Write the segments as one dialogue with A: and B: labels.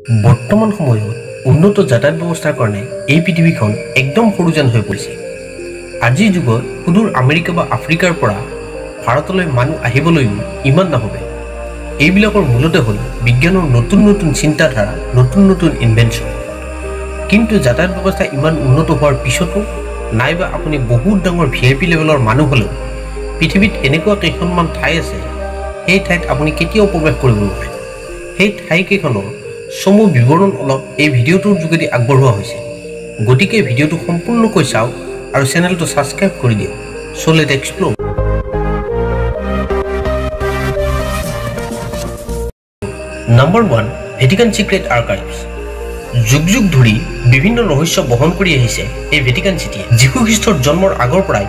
A: বৰ্তমান সময়ত উন্নত যাতায়াত ব্যৱস্থাৰ কাৰণে এই পৃথিৱীখন একদম সৰু যেন হৈ পৰিছে। আজিৰ যুগত সুদূৰ আমেৰিকা বা আফ্ৰিকাৰ পৰা ভাৰতলৈ মানুহ আহিবলৈও ইমান নাভাবে। এইবিলাকৰ মূলতে হ'ল বিজ্ঞানৰ নতুন নতুন চিন্তাধাৰা, নতুন নতুন ইনভেনশ্যন। কিন্তু যাতায়াত ব্যৱস্থা ইমান উন্নত হোৱাৰ পিছতো নাইবা আপুনি বহুত ডাঙৰ VIP লেভেলৰ মানুহ হ'লেও পৃথিৱীত এনেকুৱা কেইখনমান ঠাই আছে, সেই ঠাইত আপুনি কেতিয়াও প্ৰৱেশ কৰিব নোৱাৰে। সেই ঠাইকেইখনৰ চমু বিৱৰণ অলপ এই ভিডিঅ'টোৰ যোগেদি আগবঢ়োৱা হৈছে। গতিকে ভিডিঅ'টো সম্পূৰ্ণকৈ চাওক আৰু চেনেলটো ছাবস্ক্ৰাইব কৰি দিয়ক। So let's explore. Number 1, Vatican secret archives. যুগ যুগ ধৰি বিভিন্ন ৰহস্য বহন কৰি আহিছে এই ভেটিকান চিটিয়ে। যীশু খ্ৰীষ্টৰ জন্মৰ আগৰ পৰাই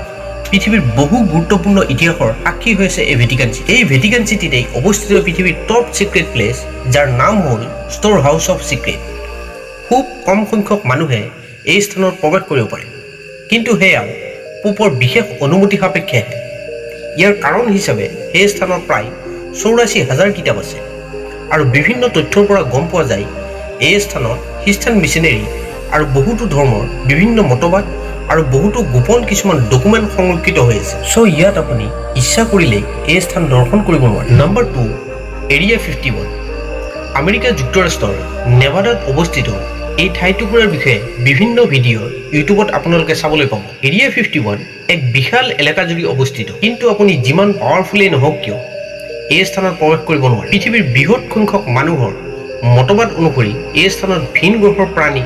A: পৃথিৱীৰ বহু গুৰুত্বপূৰ্ণ ইতিহাসৰ সাক্ষী হৈছে এই ভেটিকান চিটি। এই ভেটিকান চিটিতেই অৱস্থিত পৃথিৱীৰ টপ চিক্ৰেট প্লেচ, যাৰ নাম হ'ল ষ্ট'ৰ হাউচ অফ চিক্ৰেট। খুব কম সংখ্যক মানুহে এই স্থানত প্ৰৱেশ কৰিব পাৰে, কিন্তু সেয়াও পোপৰ বিশেষ অনুমতি সাপেক্ষেহে। ইয়াৰ কাৰণ হিচাপে সেই স্থানত প্ৰায় 84,000 কিতাপ আছে, আৰু বিভিন্ন তথ্যৰ পৰা গম পোৱা যায় এই স্থানত খ্ৰীষ্টান মিছনেৰী আৰু বহুতো ধৰ্মৰ বিভিন্ন মতবাদ আৰু বহুতো গোপন কিছুমান ডকুমেণ্ট সংৰক্ষিত হৈ আছে। চ' ইয়াত আপুনি ইচ্ছা কৰিলেই এই স্থান দৰ্শন কৰিব নোৱাৰে। Number 2, area 51। আমেৰিকা যুক্তৰাষ্ট্ৰৰ নেভাডাত অৱস্থিত এই ঠাইটুকুৰাৰ বিষয়ে বিভিন্ন ভিডিঅ' ইউটিউবত আপোনালোকে চাবলৈ পাব। এৰিয়া 51 এক বিশাল এলেকা জুৰি অৱস্থিত, কিন্তু আপুনি যিমান পাৱাৰফুলেই নহওক কিয় এই স্থানত প্ৰৱেশ কৰিব নোৱাৰে। পৃথিৱীৰ বৃহৎ সংখ্যক মানুহৰ মতবাদ অনুসৰি এই স্থানত ভিন গ্ৰহৰ প্ৰাণী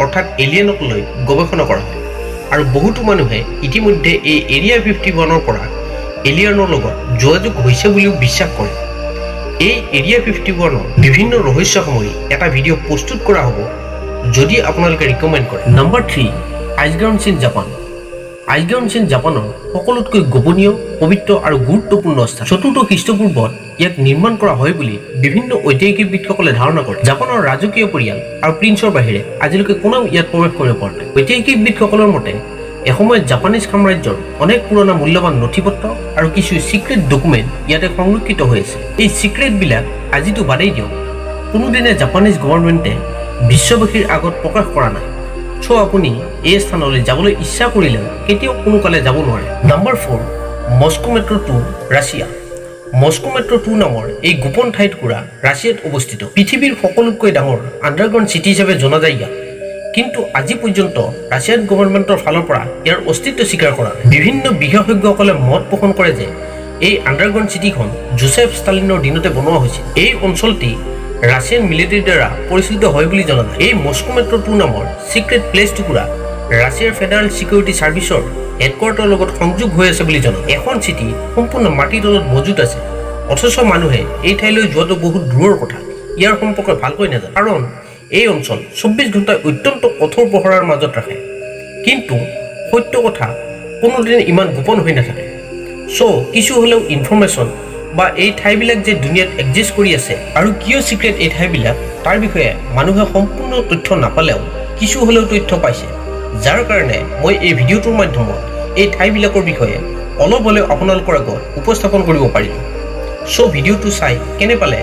A: অৰ্থাৎ এলিয়েনক লৈ গৱেষণা কৰা হয়, আৰু বহুতো মানুহে ইতিমধ্যে এই এৰিয়া 51ৰ পৰা এলিয়েনৰ লগত যোগাযোগ হৈছে বুলিও বিশ্বাস কৰে। এই এৰিয়া 51ৰ বিভিন্ন ৰহস্য সামৰি এটা ভিডিঅ' প্ৰস্তুত কৰা হ'ব, যদি আপোনালোকে ৰিকমেণ্ড কৰে। Number 3, ice ground in Japan. Ice ground in জাপানৰ সকলোতকৈ গোপনীয়, পবিত্ৰ আৰু গুৰুত্বপূৰ্ণ স্থান। 4th খ্ৰীষ্টপূৰ্বত ইয়াক নিৰ্মাণ কৰা হয় বুলি বিভিন্ন ঐতিহাসিকবিদসকলে ধাৰণা কৰে। জাপানৰ ৰাজকীয় পৰিয়াল আৰু প্ৰিন্সৰ বাহিৰে আজিলৈকে কোনেও ইয়াত প্ৰৱেশ কৰিব পৰা নাই। ঐতিহাসিকবিদসকলৰ মতে এসময়ত জাপানীজ সাম্ৰাজ্যৰ অনেক পুৰণা মূল্যৱান নথিপত্ৰ আৰু কিছু চিক্ৰেট ডকুমেণ্ট ইয়াতে সংৰক্ষিত হৈ আছে। এই চিক্ৰেটবিলাক আজিতো বাদেই দিয়ক, কোনোদিনে জাপানীজ গভৰ্ণমেণ্টে বিশ্ববাসীৰ আগত প্ৰকাশ কৰা নাই। চ' আপুনি এই স্থানলৈ যাবলৈ ইচ্ছা কৰিলেও কেতিয়াও কোনোকালে যাব নোৱাৰে। Number 4, Moscow metro' 2, Russia. Moscow metro' 2 নামৰ এই গোপন ঠাইটুকুৰা ৰাছিয়াত অৱস্থিত। পৃথিৱীৰ সকলোতকৈ ডাঙৰ আণ্ডাৰগ্ৰাউণ্ড চিটি হিচাপে জনা যায় ইয়াক, কিন্তু আজি পৰ্যন্ত ৰাছিয়ান গভৰ্ণমেণ্টৰ ফালৰ পৰা ইয়াৰ অস্তিত্ব স্বীকাৰ কৰা নাই। বিভিন্ন বিশেষজ্ঞসকলে মত পোষণ কৰে যে এই আণ্ডাৰগ্ৰাউণ্ড চিটিখন জোচেফ ষ্টালিনৰ দিনতে বনোৱা হৈছিল। এই অঞ্চলটি ৰাছিয়ান মিলিটাৰীৰ দ্বাৰা পৰিচালিত হয় বুলি জনা যায়। এই মস্কো মেট্ৰ' 2 নামৰ চিক্ৰেট প্লেচটুকুৰা ৰাছিয়াৰ ফেডাৰেল চিকিউৰিটি ছাৰ্ভিচৰ হেডকোৱাৰ্টাৰৰ লগত সংযোগ হৈ আছে বুলি জনা। এখন চিটি সম্পূৰ্ণ মাটিৰ তলত মজুত আছে, অথচ মানুহে এই ঠাইলৈ যোৱাটো বহুত দূৰৰ কথা। ইয়াৰ সম্পৰ্কে ভালকৈ নাজানে, কাৰণ এই অঞ্চল 24 ঘণ্টাই অত্যন্ত কঠোৰ পহৰাৰ মাজত ৰাখে। কিন্তু সত্য কথা কোনোদিন ইমান গোপন হৈ নাথাকে। চ' কিছু হ'লেও ইনফৰমেশ্যন বা এই ঠাইবিলাক যে দুনিয়াত এক্সিষ্ট কৰি আছে আৰু কিয় চিক্ৰেট এই ঠাইবিলাক, তাৰ বিষয়ে মানুহে সম্পূৰ্ণ তথ্য নাপালেও কিছু হ'লেও তথ্য পাইছে, যাৰ কাৰণে মই এই ভিডিঅ'টোৰ মাধ্যমত এই ঠাইবিলাকৰ বিষয়ে অলপ হ'লেও আপোনালোকৰ আগত উপস্থাপন কৰিব পাৰিলোঁ। চ' ভিডিঅ'টো চাই কেনে পালে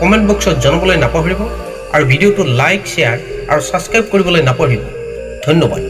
A: কমেণ্ট বক্সত জনাবলৈ নাপাহৰিব, আৰু ভিডিঅ'টো লাইক, শ্বেয়াৰ আৰু ছাবস্ক্ৰাইব কৰিবলৈ নাপাহৰিব। ধন্যবাদ।